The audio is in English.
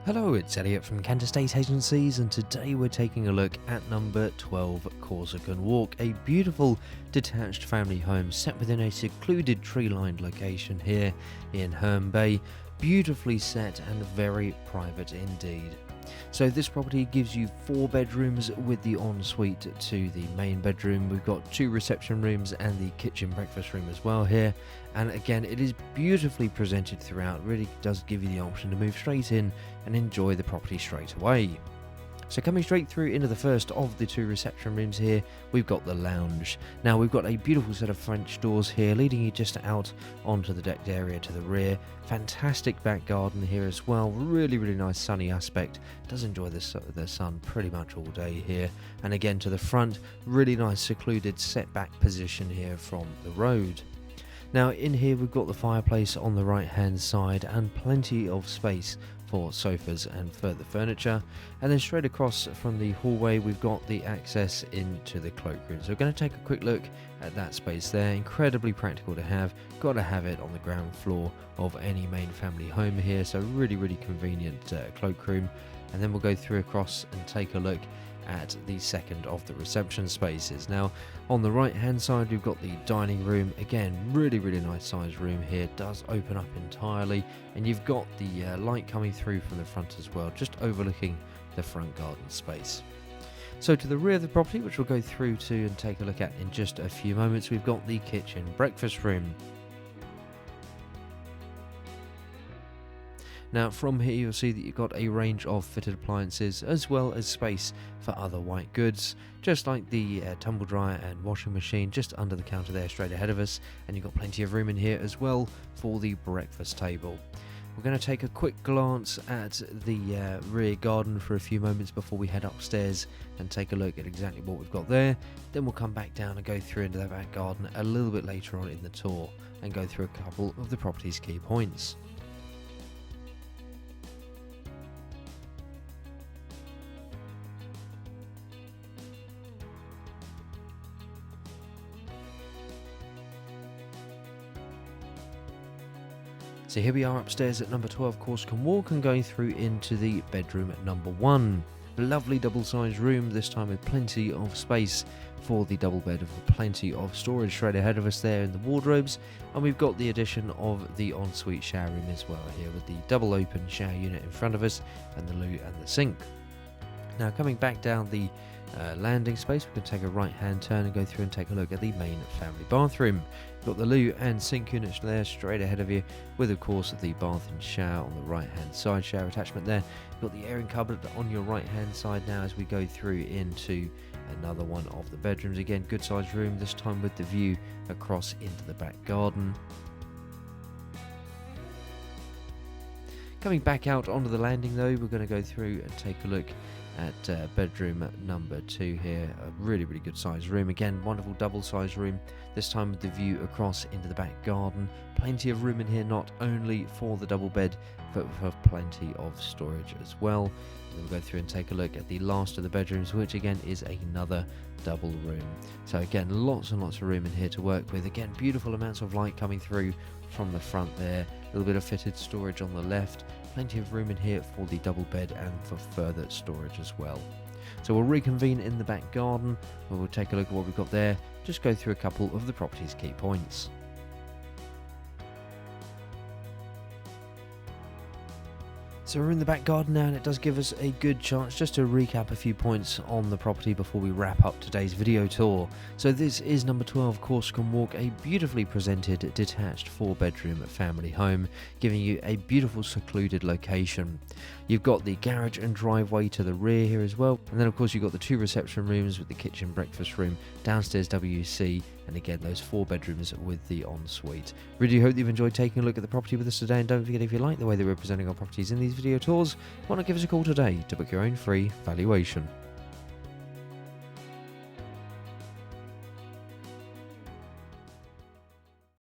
Hello, it's Elliot from Kent Estate Agencies, and today we're taking a look at number 12 Corsican Walk, a beautiful detached family home set within a secluded tree-lined location here in Herne Bay, beautifully set and very private indeed. So this property gives you 4 bedrooms with the ensuite to the main bedroom. We've got 2 reception rooms and the kitchen breakfast room as well here. And again, it is beautifully presented throughout. Really does give you the option to move straight in and enjoy the property straight away. So coming straight through into the first of the 2 reception rooms here, we've got the lounge. Now we've got a beautiful set of French doors here leading you just out onto the decked area to the rear. Fantastic back garden here as well, really nice sunny aspect. Does enjoy the sun pretty much all day here. And again to the front, really nice secluded setback position here from the road. Now in here we've got the fireplace on the right hand side and plenty of space for sofas and further furniture, and then straight across from the hallway we've got the access into the cloakroom. So we're going to take a quick look at that space there. Incredibly practical to have, got to have it on the ground floor of any main family home here, so really convenient cloakroom. And then we'll go through across and take a look at the second of the reception spaces. Now on the right hand side we've got the dining room. Again, really nice sized room here, does open up entirely, and you've got the light coming through from the front as well, just overlooking the front garden space. So to the rear of the property, which we'll go through to and take a look at in just a few moments, we've got the kitchen breakfast room. Now from here you'll see that you've got a range of fitted appliances as well as space for other white goods, just like the tumble dryer and washing machine just under the counter there straight ahead of us, and you've got plenty of room in here as well for the breakfast table. We're going to take a quick glance at the rear garden for a few moments before we head upstairs and take a look at exactly what we've got there. Then we'll come back down and go through into that back garden a little bit later on in the tour and go through a couple of the property's key points. So here we are upstairs at number 12 Corsican Walk and going through into the bedroom at number 1. A lovely double-sized room, this time with plenty of space for the double bed, with plenty of storage straight ahead of us there in the wardrobes. And we've got the addition of the ensuite shower room as well here, with the double open shower unit in front of us and the loo and the sink. Now coming back down the landing space, we can take a right hand turn and go through and take a look at the main family bathroom. Got the loo and sink units there straight ahead of you, with of course the bath and shower on the right hand side, shower attachment there. Got the airing cupboard on your right hand side now as we go through into another one of the bedrooms. Again, good sized room, this time with the view across into the back garden. Coming back out onto the landing though, we're going to go through and take a look at bedroom number 2 here. A really good sized room. Again, wonderful double sized room, this time with the view across into the back garden. Plenty of room in here, not only for the double bed but for plenty of storage as well. And then we'll go through and take a look at the last of the bedrooms, which again is another double room. So again, lots and lots of room in here to work with. Again, beautiful amounts of light coming through from the front there. A little bit of fitted storage on the left. Plenty of room in here for the double bed and for further storage as well. So we'll reconvene in the back garden where we'll take a look at what we've got there, just go through a couple of the property's key points. So we're in the back garden now, and it does give us a good chance just to recap a few points on the property before we wrap up today's video tour. So this is number 12 Corsican Walk, a beautifully presented detached 4-bedroom family home, giving you a beautiful secluded location. You've got the garage and driveway to the rear here as well, and then of course you've got the 2 reception rooms with the kitchen breakfast room, downstairs WC, and again those 4 bedrooms with the ensuite. Really hope you've enjoyed taking a look at the property with us today, and don't forget, if you like the way that we're presenting our properties in these video tours, why not give us a call today to book your own free valuation.